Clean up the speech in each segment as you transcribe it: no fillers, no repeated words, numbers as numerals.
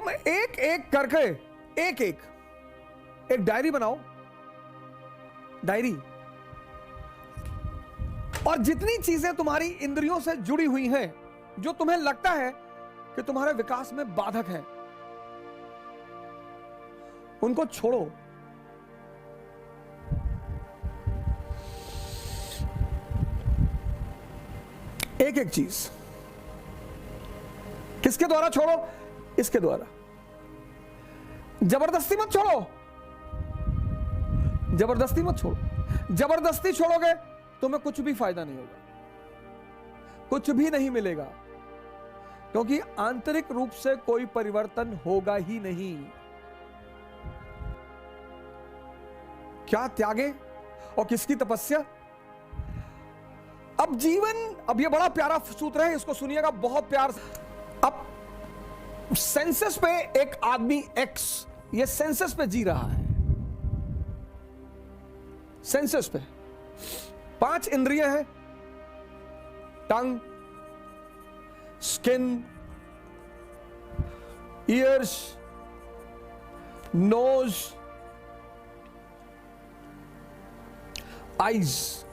तुम एक एक करके एक एक एक डायरी बनाओ, डायरी, और जितनी चीजें तुम्हारी इंद्रियों से जुड़ी हुई हैं, जो तुम्हें लगता है कि तुम्हारे विकास में बाधक है, उनको छोड़ो। एक एक चीज। किसके द्वारा छोड़ो? इसके द्वारा। जबरदस्ती मत छोड़ो, जबरदस्ती मत छोड़ो। जबरदस्ती छोड़ोगे तुम्हें कुछ भी फायदा नहीं होगा, कुछ भी नहीं मिलेगा, क्योंकि आंतरिक रूप से कोई परिवर्तन होगा ही नहीं। क्या त्यागे और किसकी तपस्या? अब जीवन, अब ये बड़ा प्यारा सूत्र है, इसको सुनिएगा बहुत प्यार से। अब सेंसस पे एक आदमी एक्स, ये सेंसस पे जी रहा है। सेंसस पे 5 इंद्रियां हैं, tongue, skin, ears, nose, eyes,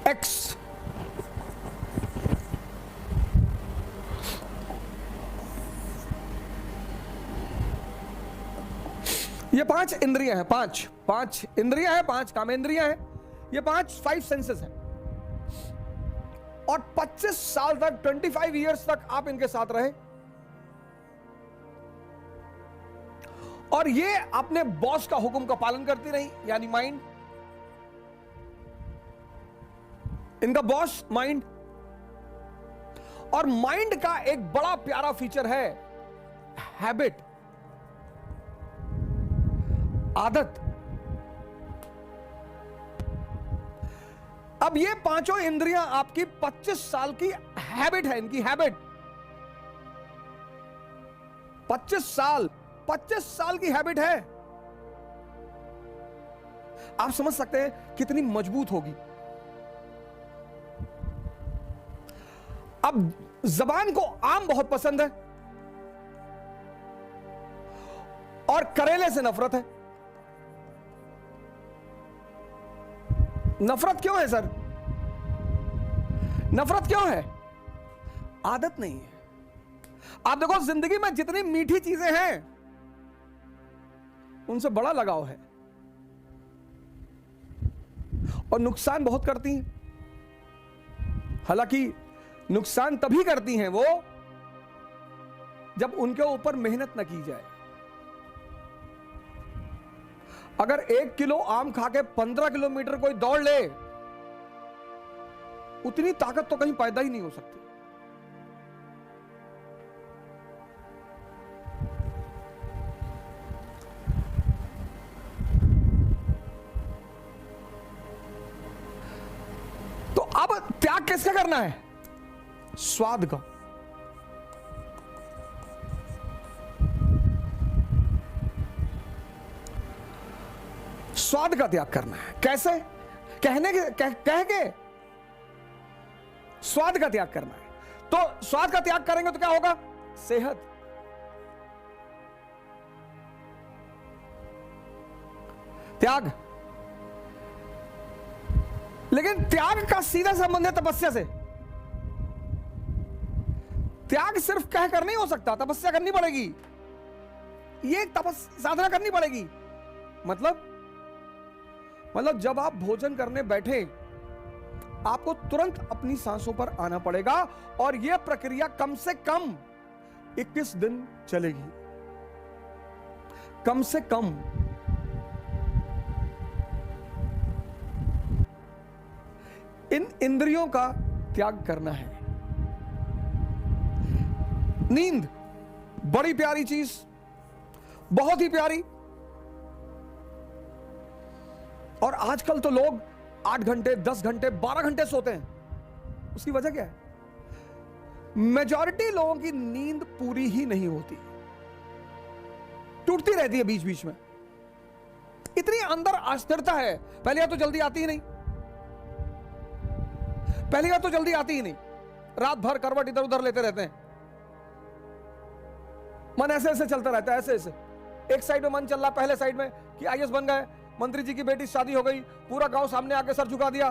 एक्स। ये 5 इंद्रियां हैं, 5 इंद्रियां हैं, 5 कामेंद्रियां हैं, ये 5 सेंसेस हैं। और 25 साल तक, 25 इयर्स तक आप इनके साथ रहे, और ये अपने बॉस का हुक्म का पालन करती रही, यानी माइंड। इनका बॉस माइंड, और माइंड का एक बड़ा प्यारा फीचर है हैबिट, आदत। अब ये 5 इंद्रियां आपकी 25 साल की हैबिट है, इनकी हैबिट। 25 साल की हैबिट है। आप समझ सकते हैं कितनी मजबूत होगी। अब जबान को आम बहुत पसंद है और करेले से नफरत है। नफरत क्यों है सर? नफरत क्यों है? आदत नहीं है। आप देखो, जिंदगी में जितनी मीठी चीजें हैं उनसे बड़ा लगाव है, और नुकसान बहुत करती हैं। हालांकि नुकसान तभी करती हैं वो जब उनके ऊपर मेहनत न की जाए। अगर 1 किलो आम खा के 15 किलोमीटर कोई दौड़ ले, उतनी ताकत तो कहीं पैदा ही नहीं हो सकती। तो अब त्याग किसका करना है? स्वाद का। स्वाद का त्याग करना है। कैसे? कह के स्वाद का त्याग करना है। तो स्वाद का त्याग करेंगे तो क्या होगा? सेहत। त्याग। लेकिन त्याग का सीधा संबंध है तपस्या से। त्याग सिर्फ कह कर नहीं हो सकता, तपस्या करनी पड़ेगी। ये साधना करनी पड़ेगी। मतलब जब आप भोजन करने बैठे, आपको तुरंत अपनी सांसों पर आना पड़ेगा, और यह प्रक्रिया कम से कम 21 दिन चलेगी। कम से कम। इन इंद्रियों का त्याग करना है। नींद बड़ी प्यारी चीज, बहुत ही प्यारी। और आजकल तो लोग 8 घंटे, 10 घंटे, 12 घंटे सोते हैं। उसकी वजह क्या है? मेजॉरिटी लोगों की नींद पूरी ही नहीं होती, टूटती रहती है बीच बीच में। इतनी अंदर अस्थिरता है। पहली बात तो जल्दी आती ही नहीं, रात भर करवट इधर उधर लेते रहते हैं। मन ऐसे ऐसे चलता रहता है, ऐसे ऐसे। एक साइड में मन चल रहा, पहले साइड में कि आईएएस बन गए, मंत्री जी की बेटी से शादी हो गई, पूरा गांव सामने आके सर झुका दिया,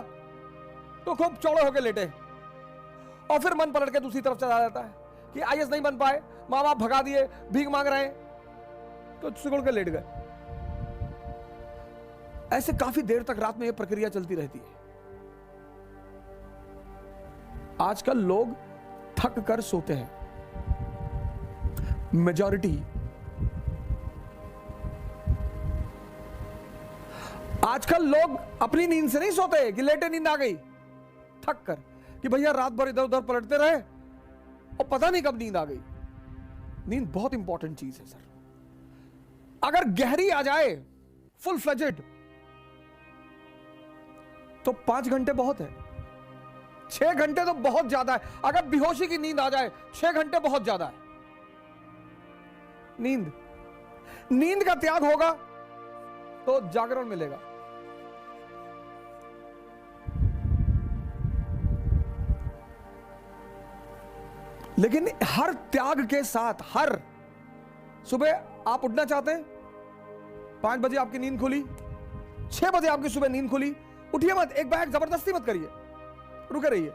तो खूब चौड़े होके लेटे। और फिर मन पलट के दूसरी तरफ चला जाता है कि आईएएस नहीं बन पाए, माँ बाप भगा दिए, भीख मांग रहे हैं, तो सिकुड़ के लेट गए। ऐसे काफी देर तक रात में यह प्रक्रिया चलती रहती है। आजकल लोग थक कर सोते हैं, मेजॉरिटी। आजकल लोग अपनी नींद से नहीं सोते कि लेटे नींद आ गई, थक कर कि भैया रात भर इधर उधर पलटते रहे और पता नहीं कब नींद आ गई। नींद बहुत इंपॉर्टेंट चीज है सर। अगर गहरी आ जाए, फुल फ्लेजेड, तो 5 घंटे बहुत है, 6 घंटे तो बहुत ज्यादा है। अगर बेहोशी की नींद आ जाए, 6 घंटे बहुत ज्यादा है। नींद का त्याग होगा तो जागरण मिलेगा। लेकिन हर त्याग के साथ, हर सुबह आप उठना चाहते हैं, 5 बजे आपकी नींद खुली, 6 बजे आपकी सुबह नींद खुली, उठिए मत, एक बैग जबरदस्ती मत करिए, रुके रहिए,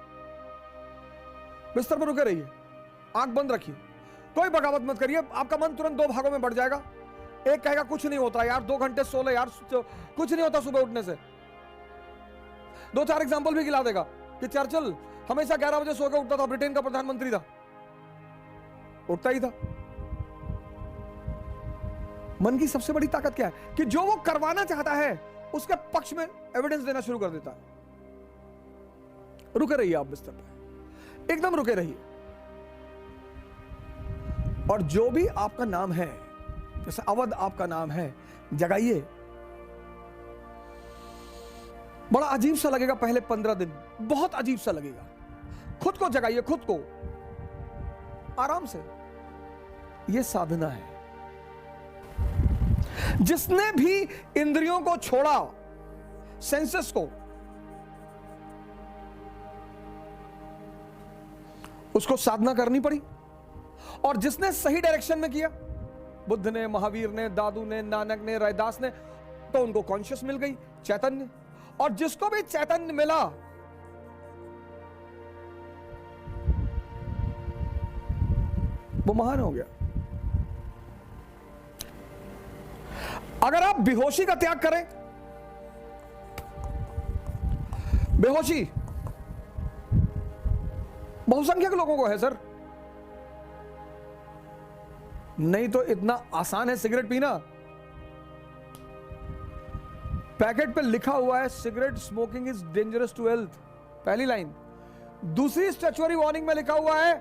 बिस्तर पर रुके रहिए, आंख बंद रखिए, कोई बगावत मत करिए। आपका मन तुरंत 2 भागों में बढ़ जाएगा। एक कहेगा कुछ नहीं होता यार, 2 घंटे सो ले यार, कुछ नहीं होता सुबह उठने से। 2-4 एग्जाम्पल भी गिला देगा कि चर्चिल हमेशा 11 बजे सो के उठता था, ब्रिटेन का प्रधानमंत्री था, उठता ही था। मन की सबसे बड़ी ताकत क्या है कि जो वो करवाना चाहता है उसके पक्ष में एविडेंस देना शुरू कर देता है। रुके रहिए आप बिस्तर पर, एकदम रुके रहिए। और जो भी आपका नाम है, जैसे अवध आपका नाम है, जगाइए। बड़ा अजीब सा लगेगा पहले 15 दिन, बहुत अजीब सा लगेगा। खुद को जगाइए, खुद को आराम से। यह साधना है। जिसने भी इंद्रियों को छोड़ा, सेंसेस को, उसको साधना करनी पड़ी। और जिसने सही डायरेक्शन में किया, बुद्ध ने, महावीर ने, दादू ने, नानक ने, रैदास ने, तो उनको कॉन्शियस मिल गई, चैतन्य। और जिसको भी चैतन्य मिला, वो महान हो गया। अगर आप बेहोशी का त्याग करें, बेहोशी बहुसंख्यक लोगों को है सर, नहीं तो इतना आसान है सिगरेट पीना। पैकेट पे लिखा हुआ है cigarette smoking is dangerous to health, पहली लाइन। दूसरी स्टैच्यूटरी वार्निंग में लिखा हुआ है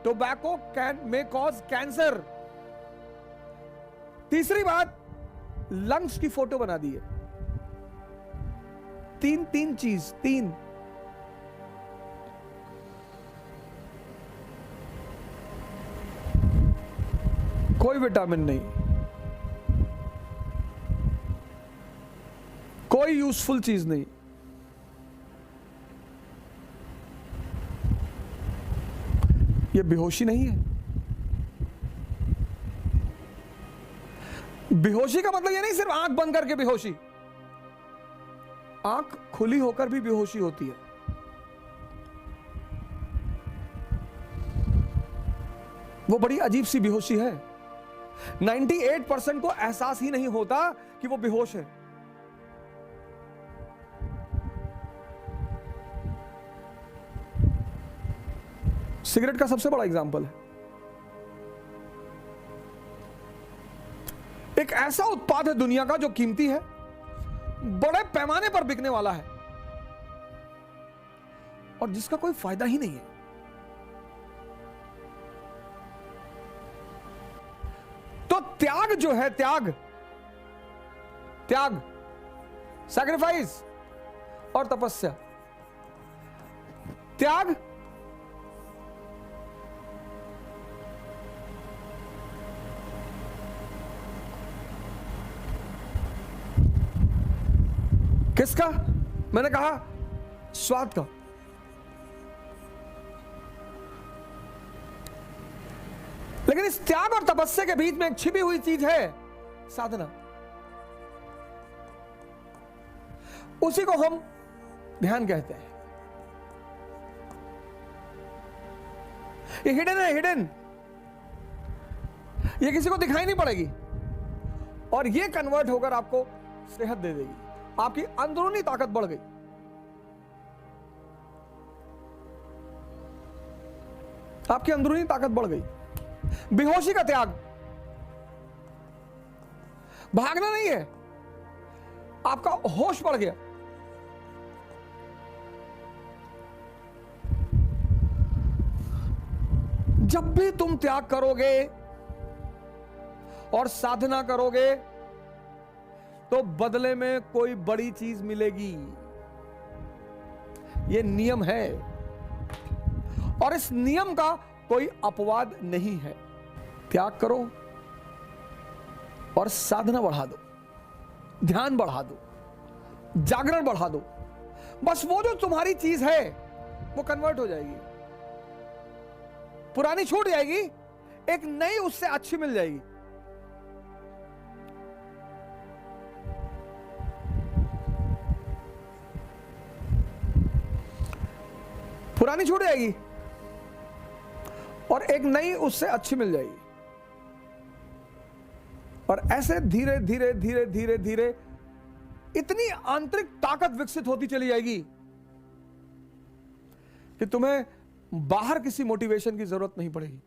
tobacco can may cause cancer. तीसरी बात, लंग्स की फोटो बना दी है। तीन चीज, 3। कोई विटामिन नहीं, कोई यूजफुल चीज नहीं। ये बेहोशी नहीं है। बेहोशी का मतलब ये नहीं सिर्फ आंख बंद करके बेहोशी, आंख खुली होकर भी बेहोशी होती है। वो बड़ी अजीब सी बेहोशी है। 98% को एहसास ही नहीं होता कि वो बेहोश है। सिगरेट का सबसे बड़ा एग्जाम्पल है। एक ऐसा उत्पाद है दुनिया का जो कीमती है, बड़े पैमाने पर बिकने वाला है, और जिसका कोई फायदा ही नहीं है। तो त्याग जो है, त्याग सैक्रिफाइस और तपस्या। त्याग किसका? मैंने कहा स्वाद का। लेकिन इस त्याग और तपस्या के बीच में एक छिपी हुई चीज है, साधना। उसी को हम ध्यान कहते हैं। ये हिडन है, हिडन। ये किसी को दिखाई नहीं पड़ेगी और ये कन्वर्ट होकर आपको सेहत दे देगी। आपकी अंदरूनी ताकत बढ़ गई। आपकी अंदरूनी ताकत बढ़ गई। बेहोशी का त्याग, भागना नहीं है, आपका होश बढ़ गया। जब भी तुम त्याग करोगे और साधना करोगे तो बदले में कोई बड़ी चीज मिलेगी। यह नियम है और इस नियम का कोई अपवाद नहीं है। त्याग करो और साधना बढ़ा दो, ध्यान बढ़ा दो, जागरण बढ़ा दो। बस वो जो तुम्हारी चीज है वो कन्वर्ट हो जाएगी। पुरानी छूट जाएगी, एक नई उससे अच्छी मिल जाएगी। पुरानी छूट जाएगी और एक नई उससे अच्छी मिल जाएगी। और ऐसे धीरे धीरे धीरे धीरे धीरे इतनी आंतरिक ताकत विकसित होती चली जाएगी कि तुम्हें बाहर किसी मोटिवेशन की जरूरत नहीं पड़ेगी।